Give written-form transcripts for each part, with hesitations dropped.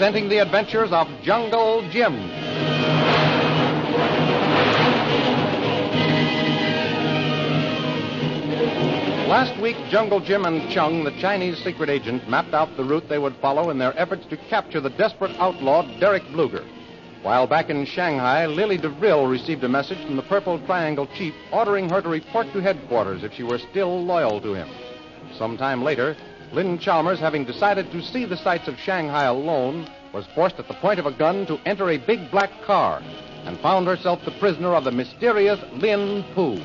presenting the adventures of Jungle Jim. Last week, Jungle Jim and Chung, the Chinese secret agent, mapped out the route they would follow in their efforts to capture the desperate outlaw, Derek Bluger. While back in Shanghai, Lily DeVille received a message from the Purple Triangle chief ordering her to report to headquarters if she were still loyal to him. Sometime later, Lynn Chalmers, having decided to see the sights of Shanghai alone, was forced at the point of a gun to enter a big black car and found herself the prisoner of the mysterious Lin Pu.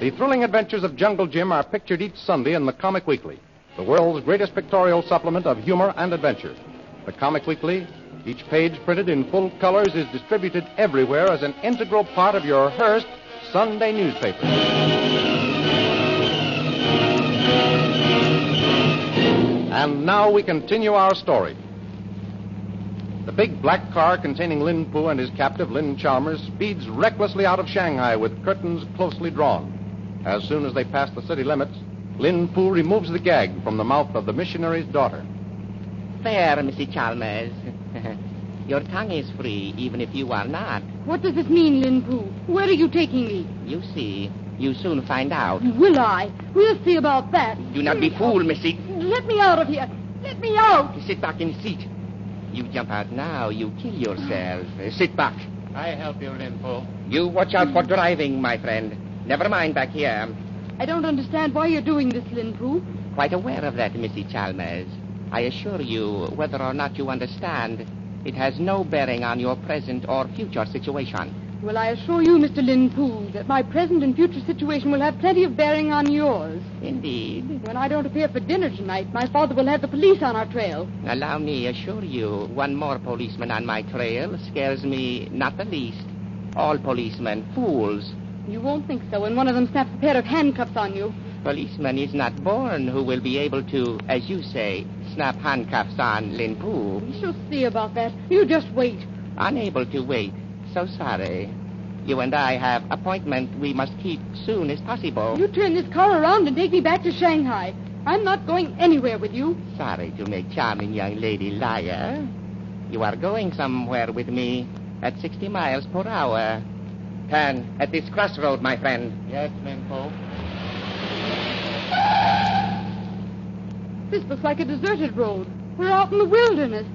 The thrilling adventures of Jungle Jim are pictured each Sunday in the Comic Weekly, the world's greatest pictorial supplement of humor and adventure. The Comic Weekly, each page printed in full colors, is distributed everywhere as an integral part of your Hearst Sunday newspaper. And now we continue our story. The big black car containing Lin Pu and his captive, Lynn Chalmers, speeds recklessly out of Shanghai with curtains closely drawn. As soon as they pass the city limits, Lin Pu removes the gag from the mouth of the missionary's daughter. There, Mrs. Chalmers. Your tongue is free, even if you are not. What does this mean, Lin Pu? Where are you taking me? You see. You soon find out. Will I? We'll see about that. Do not be fooled, Missy. Let me out of here. Let me out. Sit back in the seat. You jump out now, you kill yourself. Sit back. I help you, Lin Pu. You watch out for driving, my friend. Never mind back here. I don't understand why you're doing this, Lin Pu. Quite aware of that, Missy Chalmers. I assure you, whether or not you understand, it has no bearing on your present or future situation. Well, I assure you, Mr. Lin Pu, that my present and future situation will have plenty of bearing on yours. Indeed. When I don't appear for dinner tonight, my father will have the police on our trail. Allow me assure you, one more policeman on my trail scares me not the least. All policemen, fools. You won't think so when one of them snaps a pair of handcuffs on you. Policeman is not born who will be able to, as you say, snap handcuffs on Lin Pu. We shall see about that. You just wait. Unable to wait. So sorry. You and I have appointment we must keep soon as possible. You turn this car around and take me back to Shanghai. I'm not going anywhere with you. Sorry to make charming young lady liar. You are going somewhere with me at 60 miles per hour. Turn at this crossroad, my friend. Yes, Lin Pu. This looks like a deserted road. We're out in the wilderness.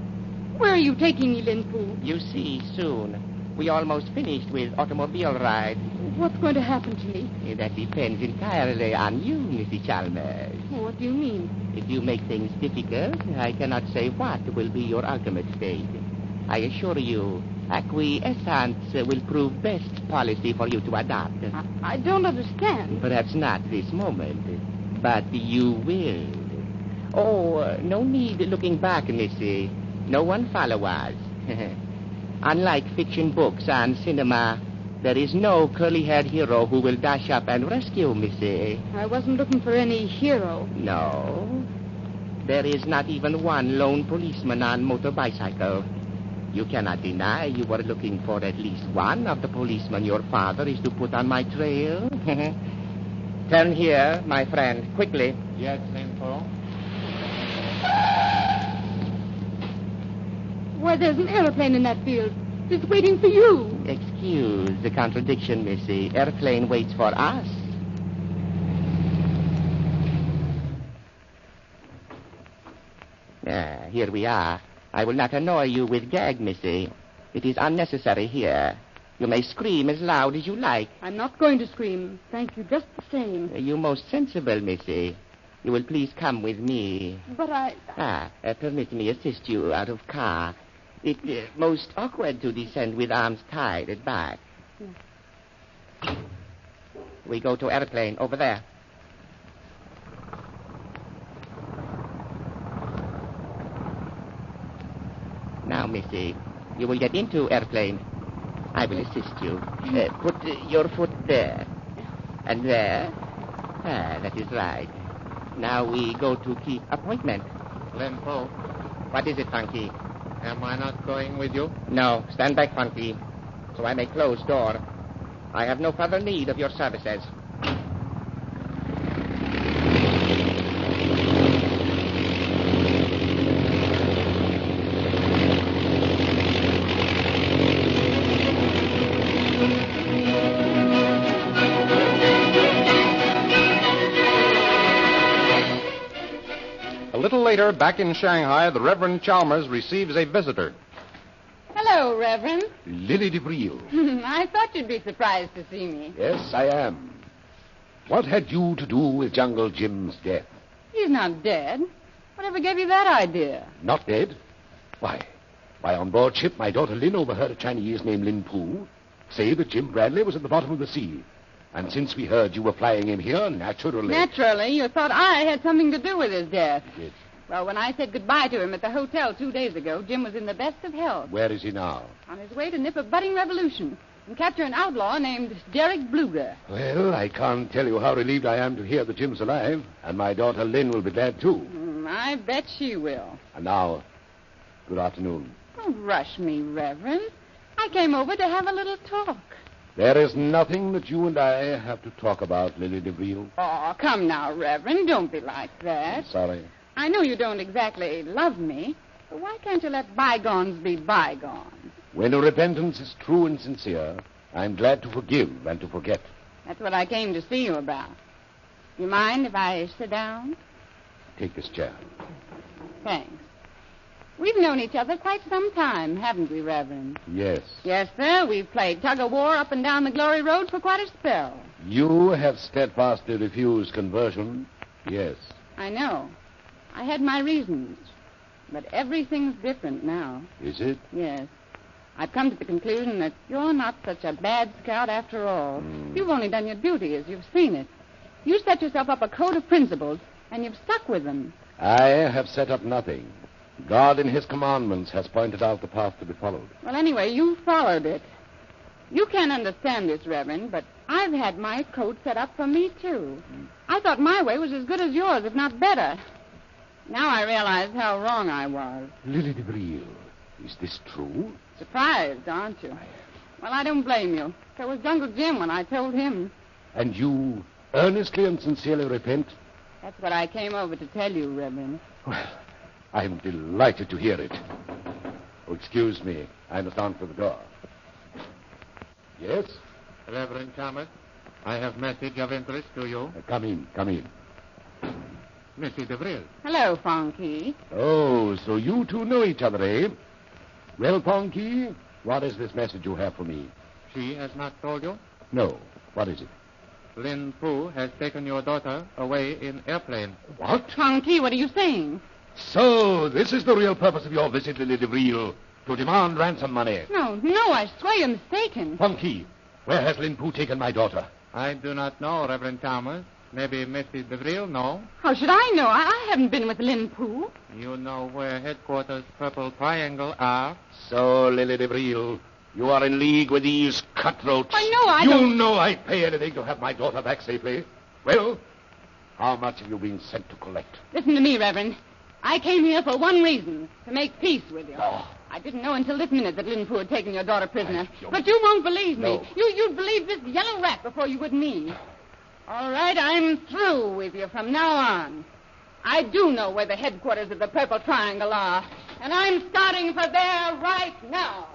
Where are you taking me, Lin Pu? You see, soon. We almost finished with automobile ride. What's going to happen to me? That depends entirely on you, Mrs. Chalmers. What do you mean? If you make things difficult, I cannot say what will be your ultimate fate. I assure you, acquiescence will prove best policy for you to adopt. I don't understand. Perhaps not this moment, but you will. Oh, no need looking back, Missy. No one follow us. Unlike fiction books and cinema, there is no curly-haired hero who will dash up and rescue Missy. I wasn't looking for any hero. No. There is not even one lone policeman on motor bicycle. You cannot deny you were looking for at least one of the policemen your father is to put on my trail. Turn here, my friend, quickly. Yes, Lin Pu. Why, there's an airplane in that field. It's waiting for you. Excuse the contradiction, Missy. Airplane waits for us. Here we are. I will not annoy you with gag, Missy. It is unnecessary here. You may scream as loud as you like. I'm not going to scream. Thank you just the same. You most sensible, Missy. You will please come with me. But I... Permit me assist you out of car. It's most awkward to descend with arms tied at back. Yeah. We go to airplane over there. Now, Missy, you will get into airplane. I will assist you. Put your foot there. And there. That is right. Now we go to keep appointment. Lin Pu, What is it, Funky? am I not going with you? No, stand back, Funky, so I may close door. I have no further need of your services. little later, back in Shanghai, the Reverend Chalmers receives a visitor. Hello, Reverend. Lily DeVril. I thought you'd be surprised to see me. Yes, I am. What had you to do with Jungle Jim's death? He's not dead. Whatever gave you that idea? Not dead? Why, on board ship, my daughter Lynn overheard a Chinese named Lin Poo say that Jim Bradley was at the bottom of the sea. And since we heard you were flying him here, naturally... Naturally, you thought I had something to do with his death. Yes. Well, when I said goodbye to him at the hotel 2 days ago, Jim was in the best of health. Where is he now? On his way to nip a budding revolution and capture an outlaw named Derek Bluger. Well, I can't tell you how relieved I am to hear that Jim's alive. And my daughter Lynn will be glad, too. I bet she will. And now, good afternoon. Don't rush me, Reverend. I came over to have a little talk. There is nothing that you and I have to talk about, Lily DeVril. Oh, come now, Reverend. Don't be like that. I'm sorry. I know you don't exactly love me, but why can't you let bygones be bygones? When a repentance is true and sincere, I'm glad to forgive and to forget. That's what I came to see you about. You mind if I sit down? Take this chair. Thanks. We've known each other quite some time, haven't we, Reverend? Yes. Yes, sir. We've played tug-of-war up and down the Glory Road for quite a spell. You have steadfastly refused conversion. Yes. I know. I had my reasons. But everything's different now. Is it? Yes. I've come to the conclusion that you're not such a bad scout after all. You've only done your duty as you've seen it. You set yourself up a code of principles, and you've stuck with them. I have set up nothing. God in his commandments has pointed out the path to be followed. Well, anyway, you followed it. You can't understand this, Reverend, but I've had my code set up for me, too. I thought my way was as good as yours, if not better. Now I realize how wrong I was. Lily DeVril, is this true? Surprised, aren't you? Well, I don't blame you. So was Jungle Jim when I told him. And you earnestly and sincerely repent? That's what I came over to tell you, Reverend. Well, I'm delighted to hear it. Oh, excuse me. I must answer the door. Yes? Reverend Chalmers, I have message of interest to you. Come in, come in. Mrs. DeVril. Hello, Fonky. Oh, so you two know each other, eh? Well, Ponky, what is this message you have for me? She has not told you? No. What is it? Lin Poo has taken your daughter away in airplane. What? Fonky, what are you saying? So, this is the real purpose of your visit, Lily DeVril, to demand ransom money. No, I swear you're mistaken. Ponky, where has Lin Poo taken my daughter? I do not know, Reverend Chalmers. Maybe Mrs. DeVril know. How should I know? I haven't been with Lin Poo. You know where headquarters Purple Triangle are? So, Lily DeVril, you are in league with these cutthroats. I know I You don't... know I'd pay anything to have my daughter back safely. Well, how much have you been sent to collect? Listen to me, Reverend. I came here for one reason, to make peace with you. Oh. I didn't know until this minute that Lin Poo had taken your daughter prisoner. You- But you won't believe me. No. You'd believe this yellow rat before you would me. All right, I'm through with you from now on. I do know where the headquarters of the Purple Triangle are, and I'm starting for there right now.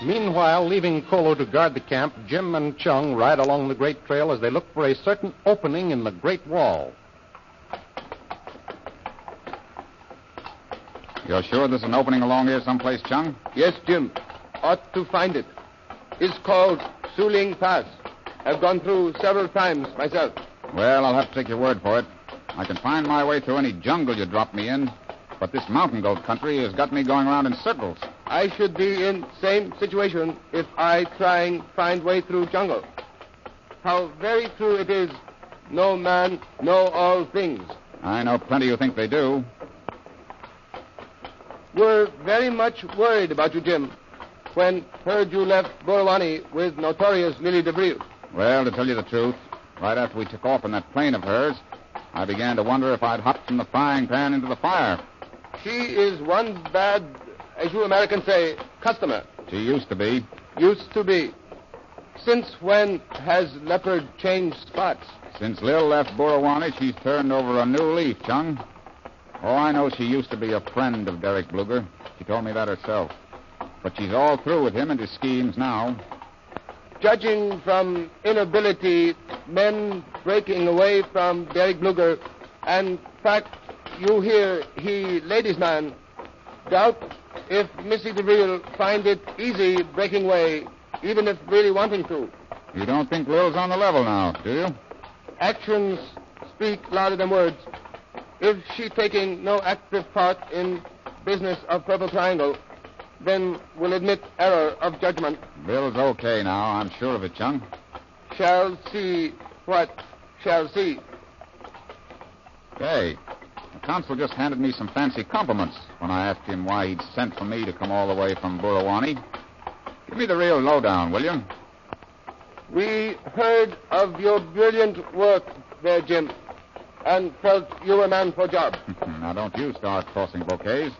Meanwhile, leaving Kolu to guard the camp, Jim and Chung ride along the Great Trail as they look for a certain opening in the Great Wall. You're sure there's an opening along here someplace, Chung? Yes, Jim. Ought to find it. It's called Suling Pass. I've gone through several times myself. Well, I'll have to take your word for it. I can find my way through any jungle you drop me in, but this mountain goat country has got me going around in circles. I should be in same situation if I try and find way through jungle. How very true it is. No man know all things. I know plenty who think they do. We're very much worried about you, Jim, when heard you left Borawani with notorious Lily DeVril. Well, to tell you the truth, right after we took off in that plane of hers, I began to wonder if I'd hopped from the frying pan into the fire. She is one bad, as you Americans say, customer. She used to be. Used to be. Since when has leopard changed spots? Since Lil left Burawani, she's turned over a new leaf, Chung. Oh, I know she used to be a friend of Derek Bluger. She told me that herself. But she's all through with him and his schemes now. Judging from inability, men breaking away from Derek Bluger, and fact you hear he ladies' man, doubt if Missy DeVille find it easy breaking away, even if really wanting to. You don't think Lil's on the level now, do you? Actions speak louder than words. If she taking no active part in business of Purple Triangle, then we'll admit error of judgment. Bill's okay now, I'm sure of it, Chung. Shall see what shall see. Hey, the consul just handed me some fancy compliments when I asked him why he'd sent for me to come all the way from Burawani. Give me the real lowdown, will you? We heard of your brilliant work there, Jim, and felt you were a man for job. Now, don't you start tossing bouquets.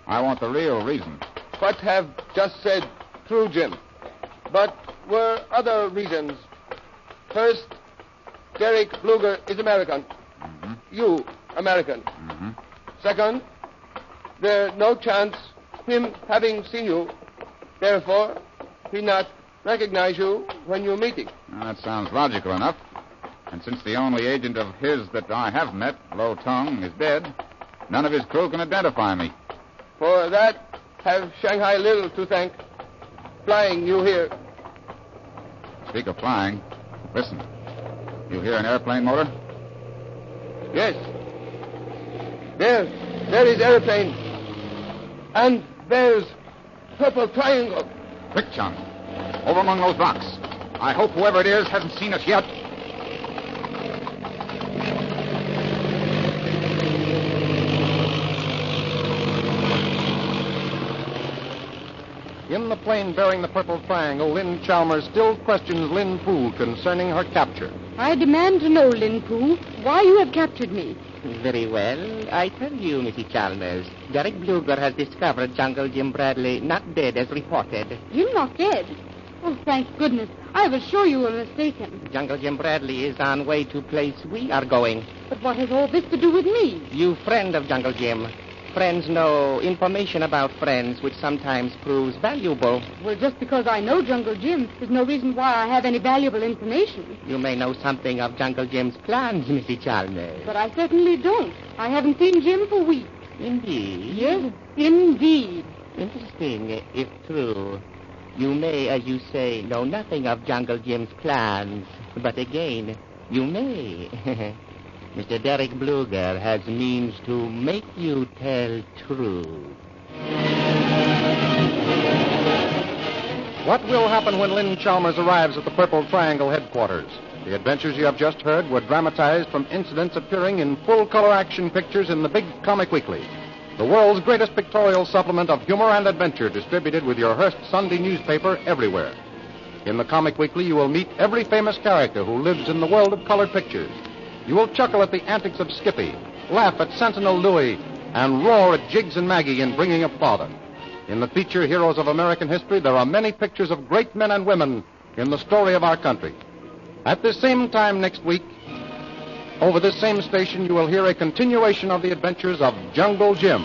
I want the real reason. What have just said true, Jim. But were other reasons. First, Derek Bluger is American. Mm-hmm. You, American. Mm-hmm. Second, there no chance him having seen you. Therefore, he not recognize you when you meeting. Now, that sounds logical enough. And since the only agent of his that I have met, Low Tongue, is dead, none of his crew can identify me. For that, have Shanghai Lil to thank. Flying you here. Speak of flying, listen. You hear an airplane motor? Yes. There is airplane. And there's Purple Triangle. Quick, Chung. Over among those rocks. I hope whoever it is hasn't seen us yet. In the plane bearing the Purple Triangle, Lin Chalmers still questions Lin Fu concerning her capture. I demand to know, Lin Fu, why you have captured me. Very well. I tell you, Mrs. Chalmers, Derek Bluger has discovered Jungle Jim Bradley not dead as reported. Jim not dead? Oh, thank goodness. I was sure you were mistaken. Jungle Jim Bradley is on way to place we are going. But what has all this to do with me? You friend of Jungle Jim. Friends know information about friends, which sometimes proves valuable. Well, just because I know Jungle Jim, there's no reason why I have any valuable information. You may know something of Jungle Jim's plans, Mrs. Chalmers. But I certainly don't. I haven't seen Jim for weeks. Indeed? Yes, indeed. Interesting, if true. You may, as you say, know nothing of Jungle Jim's plans. But again, you may. Mr. Derek Bluger has means to make you tell truth. What will happen when Lin Chalmers arrives at the Purple Triangle headquarters? The adventures you have just heard were dramatized from incidents appearing in full-color action pictures in the Big Comic Weekly, the world's greatest pictorial supplement of humor and adventure, distributed with your Hearst Sunday newspaper everywhere. In the Comic Weekly, you will meet every famous character who lives in the world of colored pictures. You will chuckle at the antics of Skippy, laugh at Sentinel Louie, and roar at Jiggs and Maggie in Bringing Up Father. In the feature Heroes of American History, there are many pictures of great men and women in the story of our country. At this same time next week, over this same station, you will hear a continuation of the adventures of Jungle Jim.